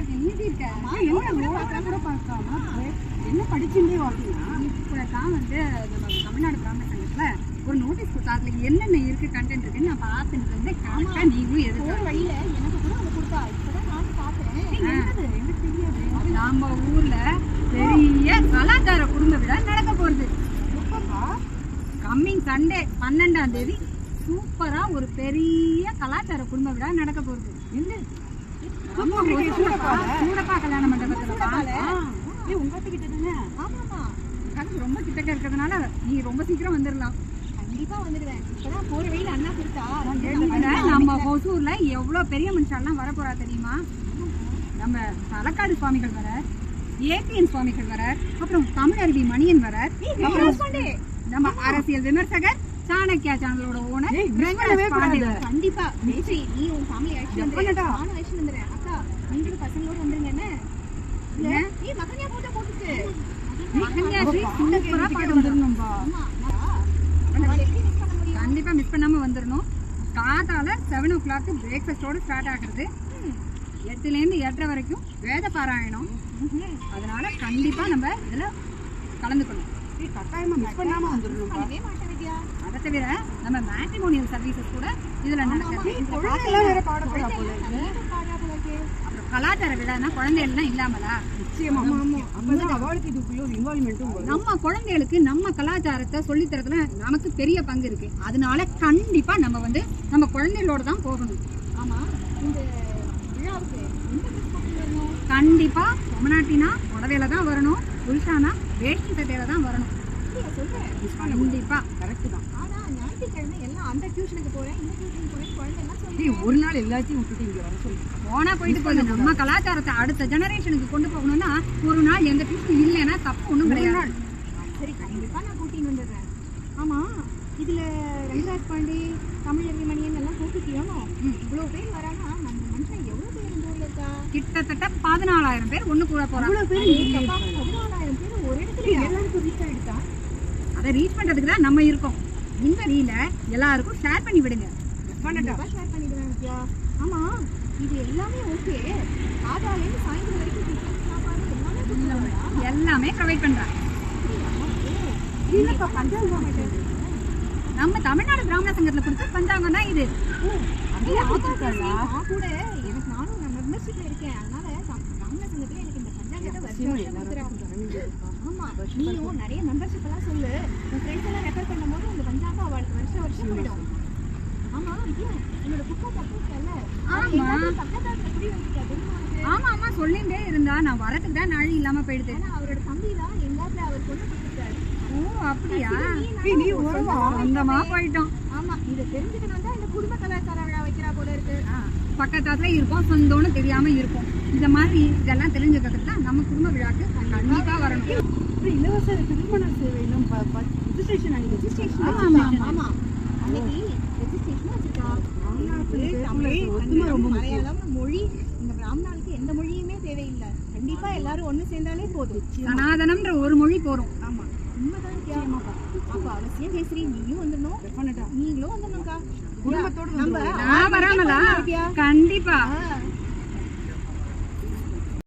இருக்கேன். நீ எப்படி இருக்க? என்ன படிச்சுட்டே வாங்கினா இப்பதான் வந்து நம்ம தமிழ்நாடு பிராமண சங்கத்துல ஒரு நோட்டீஸ் கொடுத்தா அதுல என்னென்ன இருக்கு கண்டென்ட் இருக்குன்னு நான் பார்த்துட்டு இருந்தேன். கரெக்டா நீங்களும் எதிர்த்து வழியில எனக்கு கூட அதை கொடுத்தா இப்பதான் நானும் பார்த்தேன். எனக்கு தெரியாது. நம்ம ஊர்ல பெரிய கலாச்சார குடும்ப விழா நடக்க போகுது. கம்மிங் சண்டே 12ஆம் தேதி சூப்பரா ஒரு பெரிய கலாச்சார குடும்ப விழா நடக்க போகுது. சூடப்பா கல்யாண மண்டபத்துல உங்ககிட்ட தானே? ஆமாமா, கணக்கு ரொம்ப கிட்டக்க இருக்கிறதுனால நீ ரொம்ப சீக்கிரம் வந்துடலாம். கண்டிப்பா வந்துடுவேன். இப்பதான் போற வழியில அண்ணா கொடுத்தா நம்ம ஹொசூர்ல எவ்வளவு பெரிய மனுஷாலாம் வர போறா தெரியுமா? நம்ம தலக்காடு சுவாமிகள் வர, ஏபிஎன் சுவாமிகள் வர, அப்புறம் தமிழருவி மணியன் வர, நம்ம அரசியல் விமர்சகர் சாணக்கியா சேனலோட ஓனர் கண்டிப்பா நீ உன் ஃபேமிலி அழைச்சிட்டு வந்துரு. நானும் அழைச்சிட்டு வந்துடுறேன். அக்கா நீங்களும் பசங்களோட வந்துருங்க. என்ன நீ மகன்யா போட்டோ போட்டுட்டு சூப்பரா பாட்டு வந்துடணும்பா. கண்டிப்பா மிஸ் பண்ணாம வந்துடணும். காத்தால 7 o'clock பிரேக்ஃபாஸ்டோட ஸ்டார்ட் ஆகுறது. 8லேருந்து 8:30 வரைக்கும் வேத பாராயணம். அதனால கண்டிப்பா நம்ம இதுல கலந்துக்கணும். அதை தவிர நம்ம மேட்ரிமோனியல் சர்வீசஸ் கூட இதுல நடக்குது. அப்புறம் கலாச்சார விழானா குழந்தைகள்லாம் இல்லாமலா? நம்ம குழந்தைகளுக்கு நம்ம கலாச்சாரத்தை சொல்லித்தரத்துல நமக்கு பெரிய பங்கு இருக்கு. அதனால கண்டிப்பா நம்ம வந்து நம்ம குழந்தைகளோட தான் போகணும். ஆமா, இந்த விழாவுக்கு கண்டிப்பா தமிழ்நாட்டினா புடவையில தான் வரணும், புருஷானா வேஷ்டி சட்டையில தான் வரணும். கண்டிப்பா கரெக்ட் தான். ஆனா ஞாயிற்றுக்கிழமை எல்லாம் அந்த டியூஷனுக்கு போறேன், இந்த டியூஷனுக்கு போறேன், குழந்தை எல்லாம் சொல்லி ஒரு நாள் எல்லாத்தையும் விட்டுட்டு இங்க வர சொல்லி போனா போயிட்டு போகுது. நம்ம கலாச்சாரத்தை அடுத்த ஜெனரேஷனுக்கு கொண்டு போகணும்னா ஒரு நாள் எந்த டியூஷன் இல்லைன்னா தப்பு ஒண்ணும் கிடையாது. சரி, கண்டிப்பா நான் கூட்டின்னு வந்துடுறேன். ஆமா, இதுல ரங்கராஜ் பாண்டி, தமிழருவி மணியன் எல்லாம் கூப்பிட்டியோனோ இவ்வளவு பேர் வரானா நம்ம மனுஷன் எவ்வளவு பேர் இந்த ஊர்ல இருக்கா? கிட்டத்தட்ட 14,000 பேர் ஒண்ணு கூட போறாங்க. 14,000 பேர் ஒரு இடத்துல எல்லாருக்கும் ரீச் ஆயிடுச்சா? அதை ரீச் பண்றதுக்கு தான் நம்ம இருக்கோம். இந்த ரீல எல்லாருக்கும் ஷேர் பண்ணி விடுங்க. ஷேர் பண்ணிடுவேன் வித்யா. ஆமா, இது எல்லாமே ஓகே. காதாலேருந்து சாயந்தரம் வரைக்கும் சாப்பாடு எல்லாமே ப்ரொவைட் பண்றாங்க. நம்ம தமிழ்நாடு பிராமண சங்கத்துல கொடுத்த பஞ்சாங்கம் தான் இது. கூட எனக்கு நானும் மெம்பர்ஷிப்ல இருக்கேன். அதனால பிராமண சங்கத்துல எனக்கு இந்த பஞ்சாங்கத்தை வருஷம். ஆமா, நீயும் நிறைய மெம்பர்ஷிப் எல்லாம் சொல்லு. உன் ஃப்ரெண்ட்ஸ் எல்லாம் ரெஃபர் பண்ணும்போது இந்த பஞ்சாங்கம் அவளுக்கு வருஷம் போயிடும். ஆமா வித்யா, என்னோட புக்கை தப்புல பக்கத்தாத்துல குடி வந்துருக்கா? ஆமா ஆமா சொல்லிட்டே இருந்தா நான் வரதுக்கு தான் நாழி இல்லாம போயிடுது. அவரோட தம்பி தான் எங்காத்துல அவர் கொண்டு கொடுத்துருக்காரு. ஓ அப்படியா? நீ சொந்தமா போயிட்டோம். ஆமா, இதை தெரிஞ்சுக்கணும் தான் இந்த குடும்ப கலாச்சார விழா வைக்கிறா போல இருக்கு. பக்கத்தாத்துல இருப்போம், சொந்தம்னு தெரியாம இருப்போம். இந்த மாதிரி இதெல்லாம் தெரிஞ்சுக்கிறதுக்கு தான் நம்ம குடும்ப விழாக்கு கண்டிப்பா வரணும். இலவச திருமண சேவையிலும் ரெஜிஸ்ட்ரேஷன் ஆமா அன்னைக்கு ரெஜிஸ்ட்ரேஷன் வச்சிருக்கா. மலையாளம் மொழி இந்த பிராமணாளுக்கு எந்த மொழியுமே தேவையில்லை. கண்டிப்பா எல்லாரும் ஒண்ணு சேர்ந்தாலே போதும். சனாதனம்ன்ற ஒரு மொழி போறோம். ஆமா, உண்மைதான். அப்ப அவசியம் ஜெயஸ்ரீ நீயும் வந்துடணும், நீங்களும் வந்துடணும்க்கா. குடும்பத்தோட நம்ம வராமலா? கண்டிப்பா